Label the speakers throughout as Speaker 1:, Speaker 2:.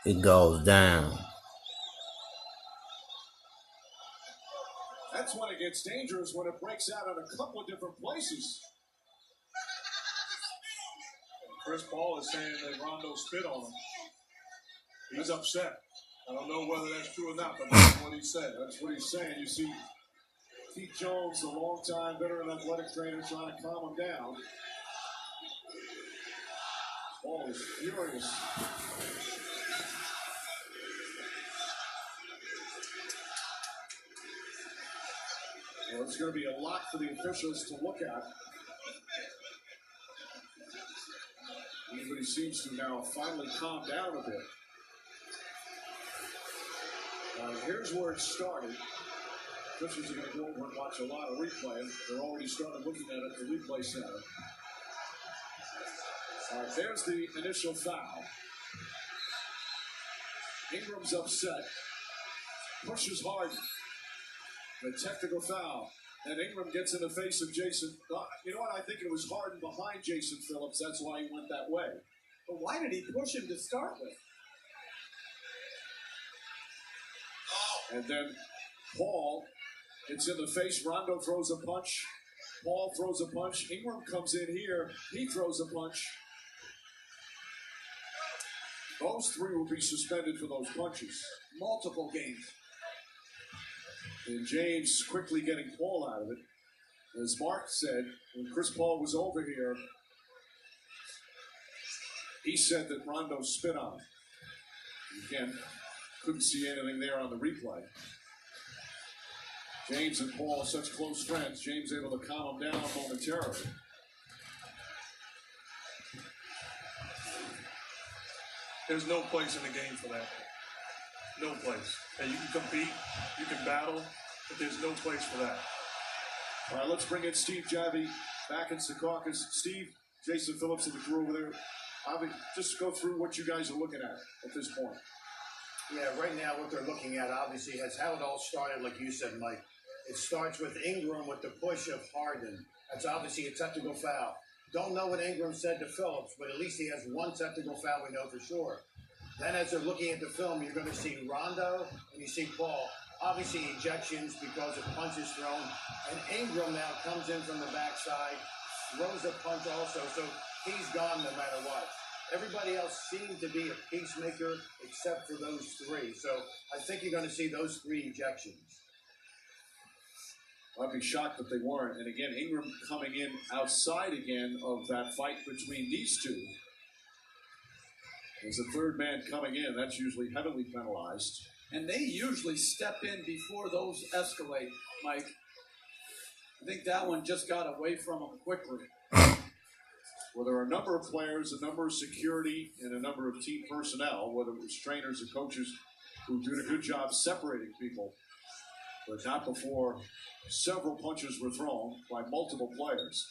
Speaker 1: It goes down.
Speaker 2: That's when it gets dangerous, when it breaks out in a couple of different places. Chris Paul is saying that Rondo spit on him. He's upset. I don't know whether that's true or not, but that's what he said. That's what he's saying. You see Pete Jones, the longtime veteran athletic trainer, trying to calm him down. Paul is furious. Well, it's going to be a lot for the officials to look at. Everybody seems to now finally calm down a bit. Here's where it started. Officials are going to go over and watch a lot of replay. They're already started looking at it at the replay center. All right, there's the initial foul. Ingram's upset. Pushes Harden. The technical foul. And Ingram gets in the face of Jason. You know what? I think it was Harden behind Jason Phillips. That's why he went that way.
Speaker 3: But why did he push him to start with?
Speaker 2: And then Paul gets in the face. Rondo throws a punch. Paul throws a punch. Ingram comes in here. He throws a punch. Those three will be suspended for those punches.
Speaker 3: Multiple games.
Speaker 2: And James quickly getting Paul out of it. As Mark said, when Chris Paul was over here, he said that Rondo spit on him. Again, couldn't see anything there on the replay. James and Paul, such close friends. James able to calm him down momentarily.
Speaker 4: There's no place in the game for that. No place. And you can compete, you can battle, but there's no place for that.
Speaker 2: All right, let's bring in Steve Javy back in Secaucus. Steve, Jason Phillips and the crew over there. Just go through what you guys are looking at this point.
Speaker 5: Yeah, right now what they're looking at obviously has how it all started, like you said, Mike. It starts with Ingram with the push of Harden. That's obviously a technical foul. Don't know what Ingram said to Phillips, but at least he has one technical foul we know for sure. Then as they're looking at the film, you're going to see Rondo and you see Paul. Obviously ejections because of punches thrown. And Ingram now comes in from the backside, throws a punch also. So he's gone no matter what. Everybody else seemed to be a peacemaker except for those three. So I think you're going to see those three ejections.
Speaker 2: I'd be shocked if they weren't. And again, Ingram coming in outside again of that fight between these two. There's a third man coming in. That's usually heavily penalized.
Speaker 3: And they usually step in before those escalate, Mike. I think that one just got away from them quickly.
Speaker 2: Well, there are a number of players, a number of security, and a number of team personnel, whether it was trainers or coaches, who did a good job separating people, but not before several punches were thrown by multiple players.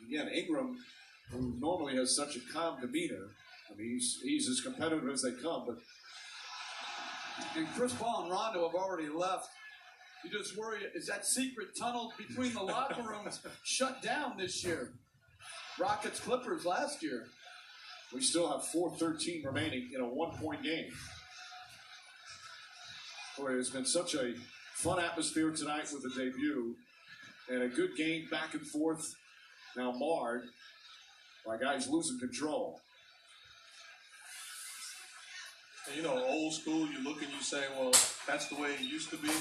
Speaker 2: Again, Ingram, who normally has such a calm demeanor, I mean, he's as competitive as they come, but...
Speaker 3: And Chris Paul and Rondo have already left. You just worry, is that secret tunnel between the locker rooms shut down this year? Rockets Clippers last year.
Speaker 2: We still have 4:13 remaining in a one-point game. Boy, it's been such a fun atmosphere tonight with the debut. And a good game back and forth, now marred by guys losing control.
Speaker 4: And you know, old school, you look and you say, well, that's the way it used to be.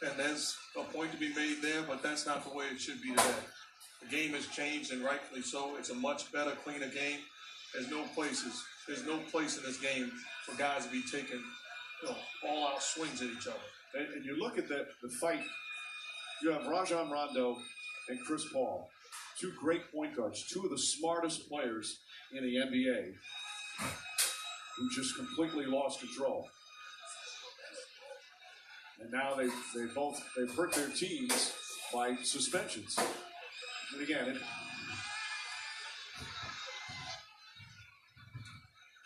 Speaker 4: And there's a point to be made there, but that's not the way it should be today. The game has changed, and rightfully so. It's a much better, cleaner game. There's no place in this game for guys to be taking, all-out swings at each other.
Speaker 2: And you look at the fight, you have Rajon Rondo and Chris Paul, two great point guards, two of the smartest players in the NBA, who just completely lost control. And now they've hurt their teams by suspensions. And again,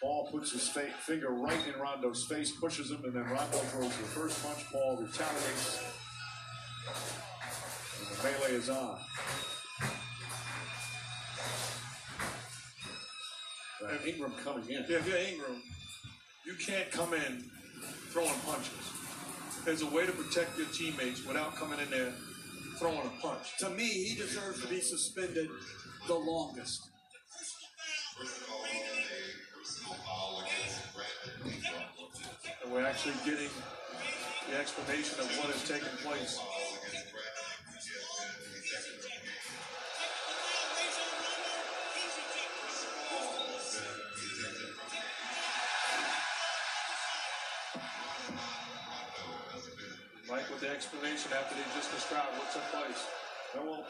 Speaker 2: Paul puts his finger right in Rondo's face, pushes him, and then Rondo throws the first punch. Paul retaliates. And the melee is on. Ingram coming in.
Speaker 4: Yeah, if you're Ingram, you can't come in throwing punches. There's a way to protect your teammates without coming in there throwing a punch.
Speaker 3: To me, he deserves to be suspended the longest.
Speaker 4: And we're actually getting the explanation of what has taken place. Mike with the explanation after they just described what took place.
Speaker 2: Well,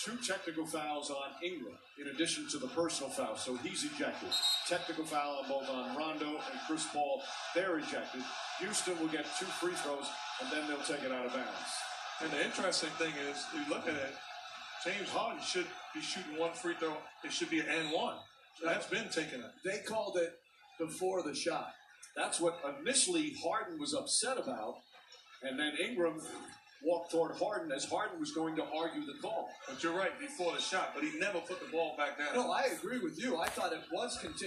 Speaker 2: 2 technical fouls on Ingram, in addition to the personal foul, so he's ejected. Technical foul on both on Rondo and Chris Paul, they're ejected. Houston will get 2 free throws, and then they'll take it out of bounds.
Speaker 4: And the interesting thing is, you look at it, James Harden should be shooting 1 free throw. It should be an and 1. That's been taken up.
Speaker 3: They called it before the shot.
Speaker 2: That's what initially Harden was upset about, and then Ingram walked toward Harden as Harden was going to argue the call.
Speaker 4: But you're right, before the shot, but he never put the ball back down.
Speaker 3: No, I agree with you. I thought it was continued.